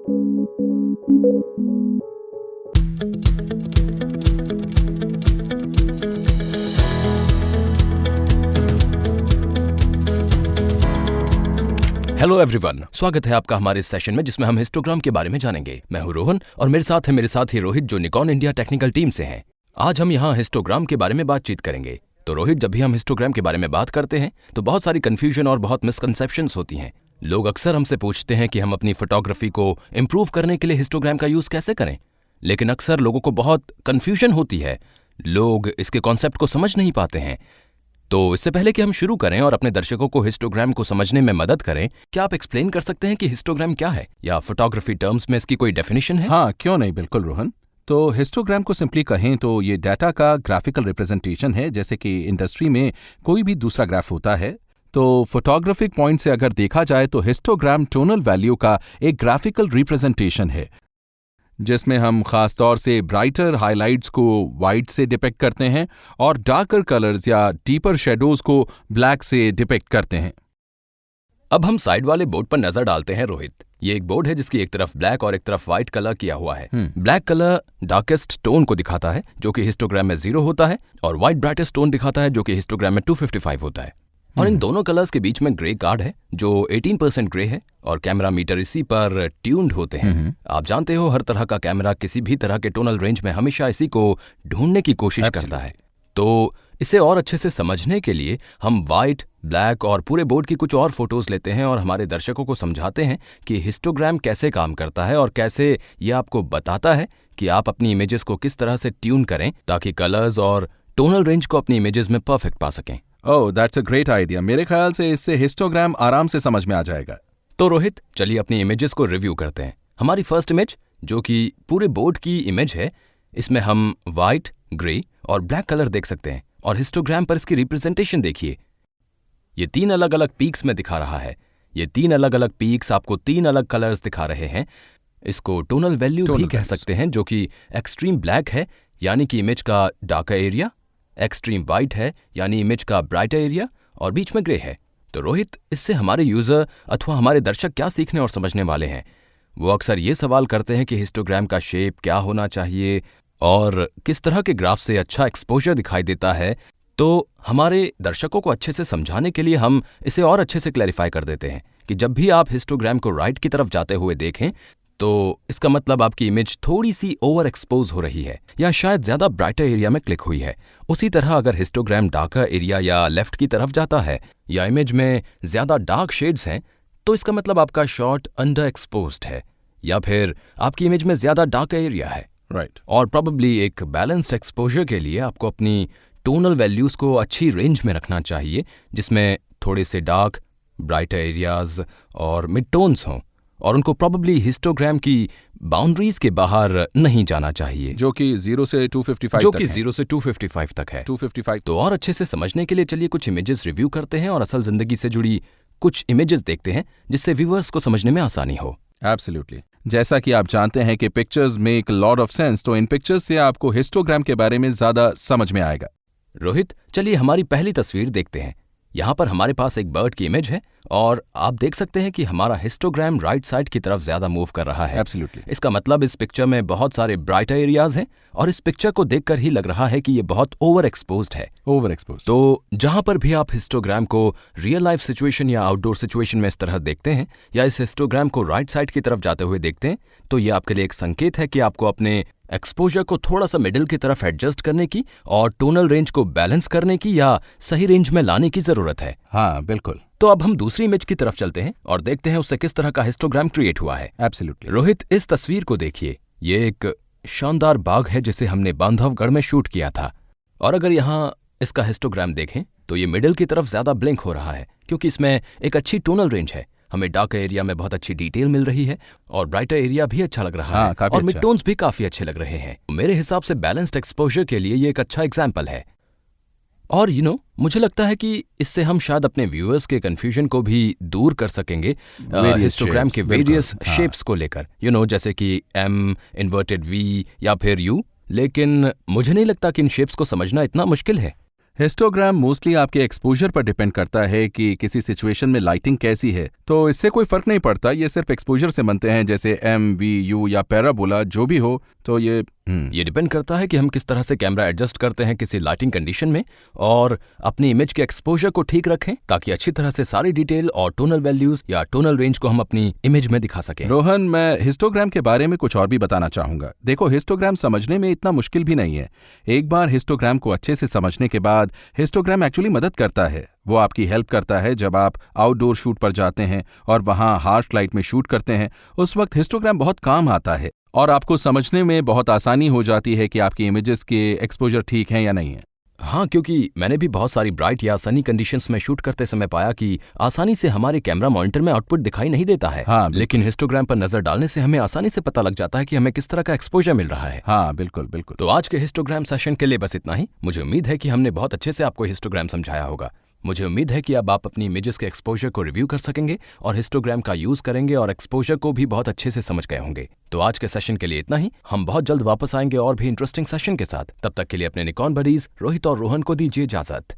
Hello everyone, स्वागत है आपका हमारे इस सेशन में जिसमें हम हिस्टोग्राम के बारे में जानेंगे। मैं हूं रोहन और मेरे साथ ही रोहित जो निकॉन इंडिया टेक्निकल टीम से हैं। आज हम यहाँ हिस्टोग्राम के बारे में बातचीत करेंगे। तो रोहित, जब भी हम हिस्टोग्राम के बारे में बात करते हैं तो बहुत सारी कंफ्यूजन और बहुत मिसकंसेप्शंस होती हैं। लोग अक्सर हमसे पूछते हैं कि हम अपनी फोटोग्राफी को इम्प्रूव करने के लिए हिस्टोग्राम का यूज कैसे करें, लेकिन अक्सर लोगों को बहुत कंफ्यूजन होती है। लोग इसके कॉन्सेप्ट को समझ नहीं पाते हैं। तो इससे पहले कि हम शुरू करें और अपने दर्शकों को हिस्टोग्राम को समझने में मदद करें, क्या आप एक्सप्लेन कर सकते हैं कि हिस्टोग्राम क्या है, या फोटोग्राफी टर्म्स में इसकी कोई डेफिनेशन है? हाँ, क्यों नहीं, बिल्कुल रोहन। तो हिस्टोग्राम को सिंपली कहें तो ये डाटा का ग्राफिकल रिप्रेजेंटेशन है, जैसे कि इंडस्ट्री में कोई भी दूसरा ग्राफ होता है। तो फोटोग्राफिक पॉइंट से अगर देखा जाए तो हिस्टोग्राम टोनल वैल्यू का एक ग्राफिकल रिप्रेजेंटेशन है, जिसमें हम खास तौर से ब्राइटर हाइलाइट्स को वाइट से डिपेक्ट करते हैं और डार्कर कलर्स या डीपर शेडोज को ब्लैक से डिपेक्ट करते हैं। अब हम साइड वाले बोर्ड पर नजर डालते हैं रोहित। ये एक बोर्ड है जिसकी एक तरफ ब्लैक और एक तरफ व्हाइट कलर किया हुआ है। ब्लैक कलर डार्केस्ट टोन को दिखाता है जो कि हिस्टोग्राम में 0 होता है, और व्हाइट ब्राइटेस्ट टोन दिखाता है जो कि हिस्टोग्राम में 255 होता है। और इन दोनों कलर्स के बीच में ग्रे कार्ड है जो 18% ग्रे है, और कैमरा मीटर इसी पर ट्यून्ड होते हैं। आप जानते हो, हर तरह का कैमरा किसी भी तरह के टोनल रेंज में हमेशा इसी को ढूंढने की कोशिश करता है। तो इसे और अच्छे से समझने के लिए हम व्हाइट, ब्लैक और पूरे बोर्ड की कुछ और फोटोज लेते हैं और हमारे दर्शकों को समझाते हैं कि हिस्टोग्राम कैसे काम करता है और कैसे ये आपको बताता है कि आप अपनी इमेजेस को किस तरह से ट्यून करें ताकि कलर्स और टोनल रेंज को अपनी इमेजेस में परफेक्ट पा सकें। ओह, दैट्स अ ग्रेट आइडिया। मेरे ख्याल से इससे हिस्टोग्राम आराम से समझ में आ जाएगा। तो रोहित, चलिए अपनी इमेजेस को रिव्यू करते हैं। हमारी फर्स्ट इमेज जो कि पूरे बोर्ड की इमेज है, इसमें हम व्हाइट, ग्रे और ब्लैक कलर देख सकते हैं, और हिस्टोग्राम पर इसकी रिप्रेजेंटेशन देखिए। ये 3 अलग अलग पीक्स में दिखा रहा है। ये 3 अलग अलग पीक्स आपको 3 अलग कलर्स दिखा रहे हैं। इसको टोनल वैल्यू भी कह सकते हैं, जो कि एक्सट्रीम ब्लैक है यानी कि इमेज का डार्कर एरिया, एक्सट्रीम वाइट है यानी इमेज का ब्राइटर एरिया, और बीच में ग्रे है। तो रोहित, इससे हमारे यूजर अथवा हमारे दर्शक क्या सीखने और समझने वाले हैं? वो अक्सर ये सवाल करते हैं कि हिस्टोग्राम का शेप क्या होना चाहिए और किस तरह के ग्राफ से अच्छा एक्सपोजर दिखाई देता है। तो हमारे दर्शकों को अच्छे से समझाने के लिए हम इसे और अच्छे से क्लैरिफाई कर देते हैं कि जब भी आप हिस्टोग्राम को राइट की तरफ जाते हुए देखें तो इसका मतलब आपकी इमेज थोड़ी सी ओवर एक्सपोज हो रही है, या शायद ज्यादा ब्राइटर एरिया में क्लिक हुई है। उसी तरह अगर हिस्टोग्राम डार्कर एरिया या लेफ्ट की तरफ जाता है, या इमेज में ज्यादा डार्क शेड्स हैं, तो इसका मतलब आपका शॉट अंडर एक्सपोज्ड है, या फिर आपकी इमेज में ज्यादा डार्कर एरिया है। राइट। और प्रोबेबली एक बैलेंस्ड एक्सपोजर के लिए आपको अपनी टोनल वैल्यूज को अच्छी रेंज में रखना चाहिए, जिसमें थोड़े से डार्क, ब्राइटर एरियाज और मिड टोन्स हों, और उनको प्रोबेबली हिस्टोग्राम की बाउंड्रीज के बाहर नहीं जाना चाहिए, जो कि 0 से 255 जो तक कि है। 0 से 255 तक है। 255। तो और अच्छे से समझने के लिए चलिए कुछ इमेजेस रिव्यू करते हैं और असल जिंदगी से जुड़ी कुछ इमेजेस देखते हैं, जिससे व्यूअर्स को समझने में आसानी हो। एब्सोल्युटली। जैसा कि आप जानते हैं कि pictures make lot of sense, तो इन पिक्चर्स से आपको हिस्टोग्राम के बारे में ज्यादा समझ में आएगा। रोहित, चलिए हमारी पहली तस्वीर देखते हैं। यहाँ पर हमारे पास एक बर्ड की इमेज है, और आप देख सकते हैं कि हमारा हिस्टोग्राम राइट साइड की तरफ ज्यादा मूव कर रहा है। एब्सोल्युटली। इसका मतलब इस पिक्चर में बहुत सारे ब्राइटर एरियाज हैं, और इस पिक्चर को देखकर ही लग रहा है कि ये बहुत ओवर एक्सपोज्ड है। Over expose. तो जहां पर भी आप हिस्टोग्राम को रियल लाइफ सिचुएशन या आउटडोर सिचुएशन में इस तरह देखते हैं, या इस हिस्टोग्राम को राइट साइड की तरफ जाते हुए देखते हैं, तो ये आपके लिए एक संकेत है कि आपको अपने एक्सपोजर को थोड़ा सा मिडिल की तरफ एडजस्ट करने की और टोनल रेंज को बैलेंस करने की या सही रेंज में लाने की जरूरत है। हाँ, बिल्कुल। तो अब हम दूसरी इमेज की तरफ चलते हैं और देखते हैं उससे किस तरह का हिस्टोग्राम क्रिएट हुआ है। एब्सोल्युटली। रोहित, इस तस्वीर को देखिए। ये एक शानदार बाग है जिसे हमने बांधवगढ़ में शूट किया था, और अगर यहाँ इसका हिस्टोग्राम देखें तो ये मिडिल की तरफ ज्यादा ब्लिंक हो रहा है, क्योंकि इसमें एक अच्छी टोनल रेंज है। हमें डार्क एरिया में बहुत अच्छी डिटेल मिल रही है, और ब्राइटर एरिया भी अच्छा लग रहा है, और मिड टोन्स भी काफी अच्छे लग रहे हैं। मेरे हिसाब से बैलेंस्ड एक्सपोजर के लिए ये एक अच्छा एग्जाम्पल है। और मुझे लगता है कि इससे हम शायद अपने व्यूअर्स के कंफ्यूजन को भी दूर कर सकेंगे हिस्टोग्राम के वेरियस शेप्स को लेकर, जैसे कि एम, इन्वर्टेड वी या फिर यू। लेकिन मुझे नहीं लगता कि इन शेप्स को समझना इतना मुश्किल है। हिस्टोग्राम मोस्टली आपके एक्सपोजर पर डिपेंड करता है कि किसी सिचुएशन में लाइटिंग कैसी है, तो इससे कोई फर्क नहीं पड़ता, ये सिर्फ एक्सपोजर से बनते हैं, जैसे एम, वी, यू या पैराबोला जो भी हो। तो ये डिपेंड करता है कि हम किस तरह से कैमरा एडजस्ट करते हैं किसी लाइटिंग कंडीशन में और अपनी इमेज के एक्सपोजर को ठीक रखें ताकि अच्छी तरह से सारी डिटेल और टोनल वैल्यूज या टोनल रेंज को हम अपनी इमेज में दिखा सकें। रोहन, मैं हिस्टोग्राम के बारे में कुछ और भी बताना चाहूंगा। देखो, हिस्टोग्राम समझने में इतना मुश्किल भी नहीं है। एक बार हिस्टोग्राम को अच्छे से समझने के बाद हिस्टोग्राम एक्चुअली मदद करता है। वो आपकी हेल्प करता है जब आप आउटडोर शूट पर जाते हैं और वहां हार्श लाइट में शूट करते हैं, उस वक्त हिस्टोग्राम बहुत काम आता है और आपको समझने में बहुत आसानी हो जाती है कि आपकी इमेजेस के एक्सपोजर ठीक हैं या नहीं है। हाँ, क्योंकि मैंने भी बहुत सारी ब्राइट या सनी कंडीशंस में शूट करते समय पाया कि आसानी से हमारे कैमरा मॉनिटर में आउटपुट दिखाई नहीं देता है। हाँ, लेकिन हिस्टोग्राम पर नजर डालने से हमें आसानी से पता लग जाता है कि हमें किस तरह का एक्सपोजर मिल रहा है। हाँ, बिल्कुल बिल्कुल। तो आज के हिस्टोग्राम सेशन के लिए बस इतना ही। मुझे उम्मीद है कि हमने बहुत अच्छे से आपको हिस्टोग्राम समझाया होगा। मुझे उम्मीद है कि अब आप अपनी इमेजेस के एक्सपोजर को रिव्यू कर सकेंगे और हिस्टोग्राम का यूज करेंगे और एक्सपोजर को भी बहुत अच्छे से समझ गए होंगे। तो आज के सेशन के लिए इतना ही। हम बहुत जल्द वापस आएंगे और भी इंटरेस्टिंग सेशन के साथ। तब तक के लिए अपने निकॉन बडीज रोहित और रोहन को दीजिए इजाजत।